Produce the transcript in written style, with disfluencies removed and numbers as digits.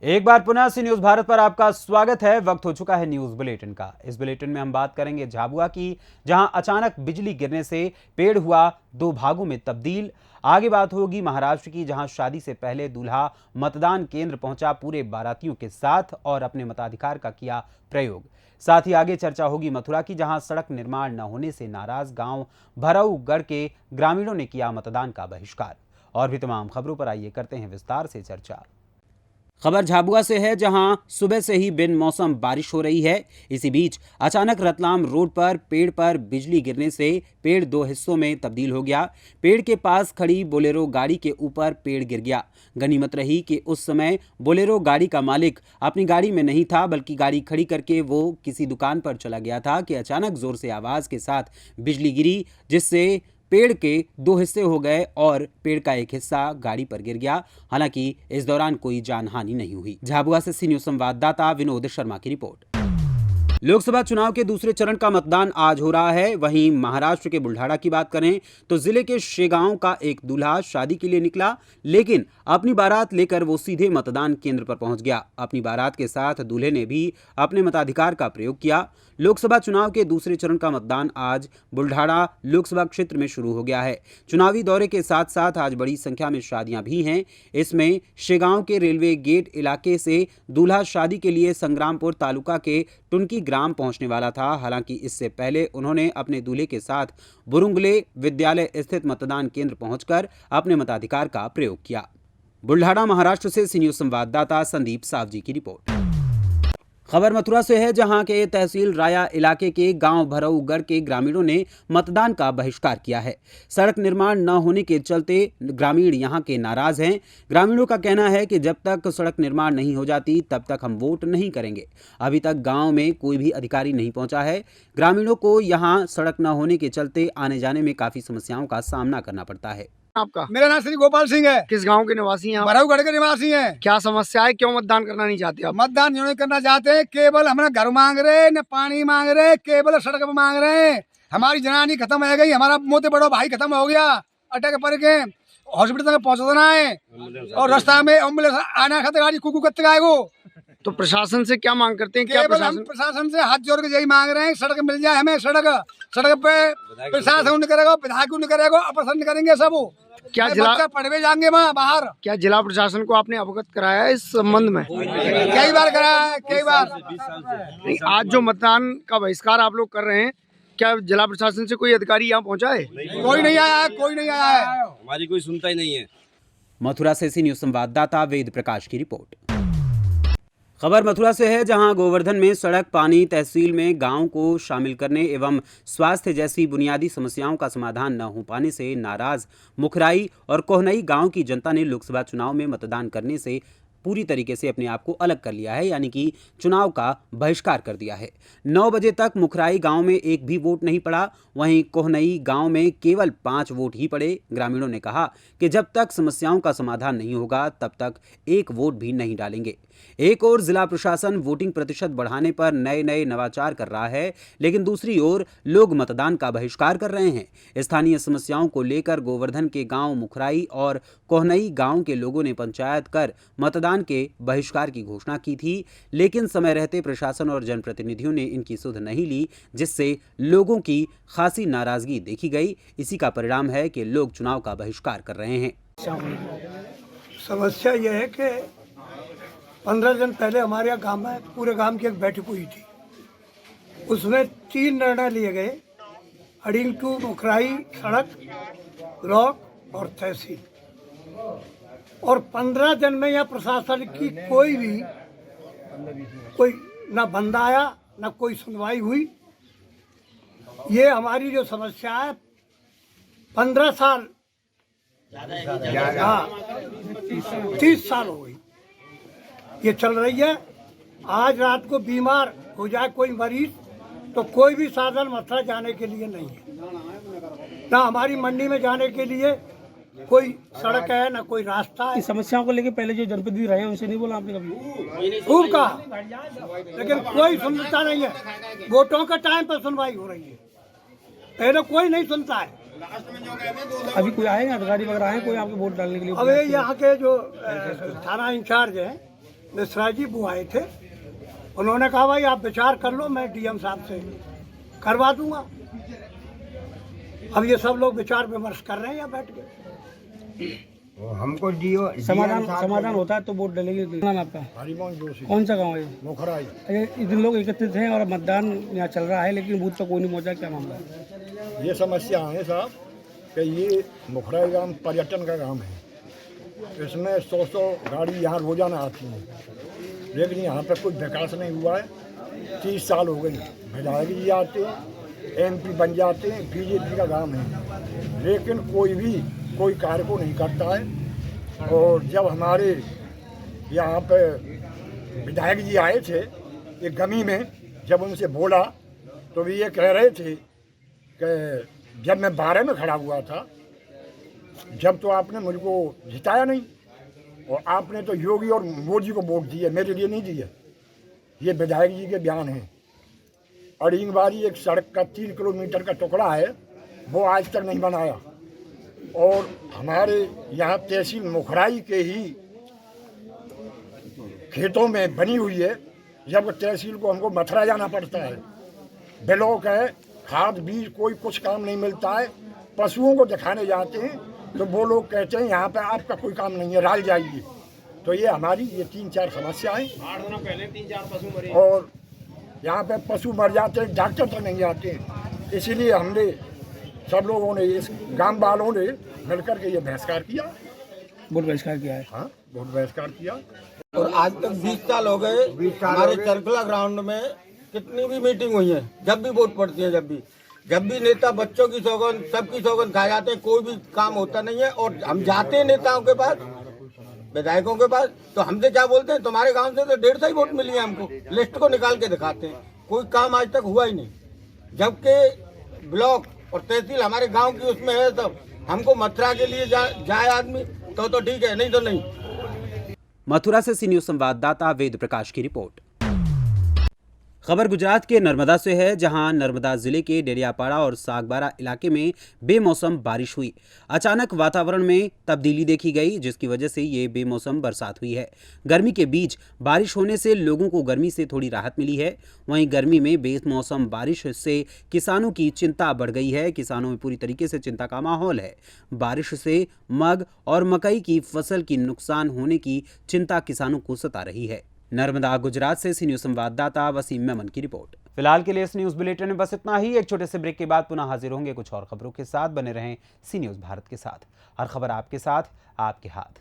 एक बार पुनः सी न्यूज भारत पर आपका स्वागत है। वक्त हो चुका है न्यूज बुलेटिन का। इस बुलेटिन में हम बात करेंगे झाबुआ की, जहां अचानक बिजली गिरने से पेड़ हुआ दो भागों में तब्दील। आगे बात होगी महाराष्ट्र की, जहां शादी से पहले दूल्हा मतदान केंद्र पहुंचा पूरे बारातियों के साथ और अपने मताधिकार का किया प्रयोग। साथ ही आगे चर्चा होगी मथुरा की, जहां सड़क निर्माण न होने से नाराज गांव भरऊगढ़ के ग्रामीणों ने किया मतदान का बहिष्कार। और भी तमाम खबरों पर आइए करते हैं विस्तार से चर्चा। खबर झाबुआ से है, जहां सुबह से ही बिन मौसम बारिश हो रही है। इसी बीच अचानक रतलाम रोड पर पेड़ पर बिजली गिरने से पेड़ दो हिस्सों में तब्दील हो गया। पेड़ के पास खड़ी बोलेरो गाड़ी के ऊपर पेड़ गिर गया। गनीमत रही कि उस समय बोलेरो गाड़ी का मालिक अपनी गाड़ी में नहीं था, बल्कि गाड़ी खड़ी करके वो किसी दुकान पर चला गया था कि अचानक जोर से आवाज के साथ बिजली गिरी, जिससे पेड़ के दो हिस्से हो गए और पेड़ का एक हिस्सा गाड़ी पर गिर गया। हालांकि इस दौरान कोई जानहानि नहीं हुई। झाबुआ से सी न्यूज संवाददाता विनोद शर्मा की रिपोर्ट। लोकसभा चुनाव के दूसरे चरण का मतदान आज हो रहा है। वहीं महाराष्ट्र के बुल्ढाणा की बात करें तो जिले के शेगांव का एक दूल्हा शादी के लिए निकला, लेकिन अपनी बारात लेकर वो सीधे मतदान केंद्र पर पहुंच गया। अपनी बारात के साथ दूल्हे ने भी अपने मताधिकार का प्रयोग किया। लोकसभा चुनाव के दूसरे चरण का मतदान आज बुल्ढाणा लोकसभा क्षेत्र में शुरू हो गया है। चुनावी दौरे के साथ साथ आज बड़ी संख्या में शादियां भी हैं। इसमें शेगांव के रेलवे गेट इलाके से दूल्हा शादी के लिए संग्रामपुर तालुका के टुनकी ग्राम पहुंचने वाला था। हालांकि इससे पहले उन्होंने अपने दूल्हे के साथ बुरुंगले विद्यालय स्थित मतदान केंद्र पहुंचकर अपने मताधिकार का प्रयोग किया। बुल्ढाणा महाराष्ट्र से सी न्यूज संवाददाता संदीप सावजी की रिपोर्ट। खबर मथुरा से है, जहां के तहसील राया इलाके के गांव भरऊगढ़ के ग्रामीणों ने मतदान का बहिष्कार किया है। सड़क निर्माण न होने के चलते ग्रामीण यहां के नाराज हैं। ग्रामीणों का कहना है कि जब तक सड़क निर्माण नहीं हो जाती तब तक हम वोट नहीं करेंगे। अभी तक गांव में कोई भी अधिकारी नहीं पहुंचा है। ग्रामीणों को यहां सड़क न होने के चलते आने जाने में काफी समस्याओं का सामना करना पड़ता है। आपका? मेरा नाम श्री गोपाल सिंह है। किस गांव के निवासी हैं आप? भरऊगढ़ के निवासी हैं। क्या समस्या है, क्यों मतदान करना नहीं चाहते आप? मतदान क्यों नहीं करना चाहते? केवल हमारा घर मांग रहे, न पानी मांग रहे, केवल सड़क पे मांग रहे हैं। हमारी जनानी खत्म हो गई, हमारा मोटे बड़ो भाई खत्म हो गया, अटक पड़ के हॉस्पिटल तक पहुँचना है और रास्ता में एम्बुलेंस आना खतरा गाड़ी कुकू कत्ते आएगो। तो प्रशासन से क्या मांग करते हैं? क्या केवल हम प्रशासन से हाथ जोड़ के यही मांग रहे हैं, सड़क मिल जाए हमें। सड़क पे प्रशासन नहीं करेगा, विधायक नहीं करेगा, अपसंद करेंगे सब। क्या जिला पढ़वे जाएंगे वहाँ बाहर? क्या जिला प्रशासन को आपने अवगत कराया है इस संबंध में? कई बार कराया है, कई बार। आज जो मतदान का बहिष्कार आप लोग कर रहे हैं, क्या जिला प्रशासन से कोई अधिकारी यहाँ पहुँचा है? कोई नहीं आया है, कोई नहीं आया है। हमारी कोई सुनता ही नहीं है। मथुरा से सी न्यूज संवाददाता वेद प्रकाश की रिपोर्ट। खबर मथुरा से है, जहां गोवर्धन में सड़क, पानी, तहसील में गांव को शामिल करने एवं स्वास्थ्य जैसी बुनियादी समस्याओं का समाधान न हो पाने से नाराज मुखराई और कोहनई गांव की जनता ने लोकसभा चुनाव में मतदान करने से पूरी तरीके से अपने आप को अलग कर लिया है, यानी कि चुनाव का बहिष्कार कर दिया है। 9 बजे तक मुखराई गांव में एक भी वोट नहीं पड़ा। वहीं कोहनई गांव में केवल 5 वोट ही पड़े। ग्रामीणों ने कहा कि जब तक समस्याओं का समाधान नहीं होगा तब तक एक वोट भी नहीं डालेंगे। एक ओर जिला प्रशासन वोटिंग प्रतिशत बढ़ाने पर नए नए नवाचार कर रहा है, लेकिन दूसरी ओर लोग मतदान का बहिष्कार कर रहे हैं। स्थानीय समस्याओं को लेकर गोवर्धन के गांव मुखराई और कोहनई गांव के लोगों ने पंचायत कर मतदान के बहिष्कार की घोषणा की थी, लेकिन समय रहते प्रशासन और जनप्रतिनिधियों ने इनकी सुध नहीं ली, जिससे लोगों की खासी नाराजगी देखी गई। इसी का परिणाम है कि लोग चुनाव का बहिष्कार कर रहे हैं। समस्या यह है कि 15 दिन पहले हमारे यहाँ गांव में पूरे गांव की एक बैठक हुई थी। उसमें 3 निर्णय लिए गए, अडिंग टू मुखराई सड़क, ब्लॉक और तहसील। और 15 दिन में यहाँ प्रशासन की कोई ना बंदा आया, ना कोई सुनवाई हुई। ये हमारी जो समस्या है 15 साल, हाँ 30 साल हो गई ये चल रही है। आज रात को बीमार हो जाए कोई मरीज तो कोई भी साधन मथुरा जाने के लिए नहीं है, ना हमारी मंडी में जाने के लिए कोई सड़क है, ना कोई रास्ता है। इस समस्याओं को लेकर पहले जो जनप्रतिनिधि रहे हैं उनसे नहीं बोला आपने कभी? खूब कहा, लेकिन कोई सुनता नहीं है। वोटों का टाइम पर सुनवाई हो रही है, पहले कोई नहीं सुनता है। अभी कोई आए अधिकारी वगैरह आए कोई आपको वोट डालने के लिए? अब यहाँ के जो थाना इंचार्ज हैं मिश्रा जी वो आए थे, उन्होंने कहा भाई आप विचार कर लो, मैं डीएम साहब से करवा दूंगा। अब ये सब लोग विचार विमर्श कर रहे हैं यहाँ बैठ के। हमको दियो समाधान होता है तो वोट डलेगी। नाम आपका? हरिमोहन जोशी, कौन सा गाँव है ये? मोखराई। इतने लोग एकत्रित हैं और मतदान यहाँ चल रहा है, लेकिन बूथ तक कोई नहीं पहुँचा, क्या मामला है? ये समस्या है साहब कि ये मोखराई गांव पर्यटन का गांव है। इसमें 100 गाड़ी यहाँ रोजाना आती है, लेकिन यहाँ पर कोई विकास नहीं हुआ है। 30 साल हो गए, विधायक जी आते हैं, MP बन जाते हैं, BJP का गांव है, लेकिन कोई कार्य को नहीं करता है। और जब हमारे यहाँ पे विधायक जी आए थे एक गमी में, जब उनसे बोला तो वे ये कह रहे थे कि जब मैं 12 में खड़ा हुआ था, जब तो आपने मुझको जिताया नहीं, और आपने तो योगी और मोदी को वोट दिए, मेरे लिए नहीं दिए। ये विधायक जी के बयान हैं। अड़ींगबाड़ी एक सड़क का 3 किलोमीटर का टुकड़ा है, वो आज तक नहीं बनाया। और हमारे यहाँ तहसील मुखराई के ही खेतों में बनी हुई है, जब तहसील को हमको मथुरा जाना पड़ता है। ब्लॉक है, खाद बीज कोई कुछ काम नहीं मिलता है। पशुओं को दिखाने जाते हैं तो वो लोग कहते हैं यहाँ पे आपका कोई काम नहीं है, राल जाइए। तो ये हमारी 3-4 समस्याएं। 8 दिनों पहले 3-4 पशु मरे और यहाँ पे पशु मर जाते हैं, डॉक्टर तक नहीं आते हैं। इसीलिए हमने सब लोगों ने, इस गांव वालों ने मिलकर के ये बहिष्कार किया। वोट बहिष्कार किया है। हाँ, वोट बहिष्कार किया। और आज तक 20 साल हो गए हमारे चरखला ग्राउंड में कितनी भी मीटिंग हुई है, जब भी वोट पड़ती है, जब भी नेता बच्चों की सौगंध, सबकी सौगंध खा जाते हैं, कोई भी काम होता नहीं है। और हम जाते हैं नेताओं के पास, विधायकों के पास, तो हमसे क्या बोलते हैं, तुम्हारे गांव से तो 150 ही वोट मिली है हमको। लिस्ट को निकाल के दिखाते हैं, कोई काम आज तक हुआ ही नहीं। जबकि ब्लॉक और तहसील हमारे गांव की उसमें है, तब हमको मथुरा के लिए जाए आदमी तो ठीक है, नहीं तो नहीं। मथुरा से सी न्यूज संवाददाता वेद प्रकाश की रिपोर्ट। खबर गुजरात के नर्मदा से है, जहां नर्मदा जिले के डेरियापाड़ा और सागबारा इलाके में बेमौसम बारिश हुई। अचानक वातावरण में तब्दीली देखी गई, जिसकी वजह से ये बेमौसम बरसात हुई है। गर्मी के बीच बारिश होने से लोगों को गर्मी से थोड़ी राहत मिली है। वहीं गर्मी में बेमौसम बारिश से किसानों की चिंता बढ़ गई है। किसानों में पूरी तरीके से चिंता का माहौल है। बारिश से मग और मकई की फसल की नुकसान होने की चिंता किसानों को सता रही है। नर्मदा गुजरात से सी न्यूज संवाददाता वसीम मेमन की रिपोर्ट। फिलहाल के लिए इस न्यूज बुलेटिन में बस इतना ही। एक छोटे से ब्रेक के बाद पुनः हाजिर होंगे कुछ और खबरों के साथ। बने रहें सी न्यूज भारत के साथ। हर खबर आपके साथ, आपके हाथ।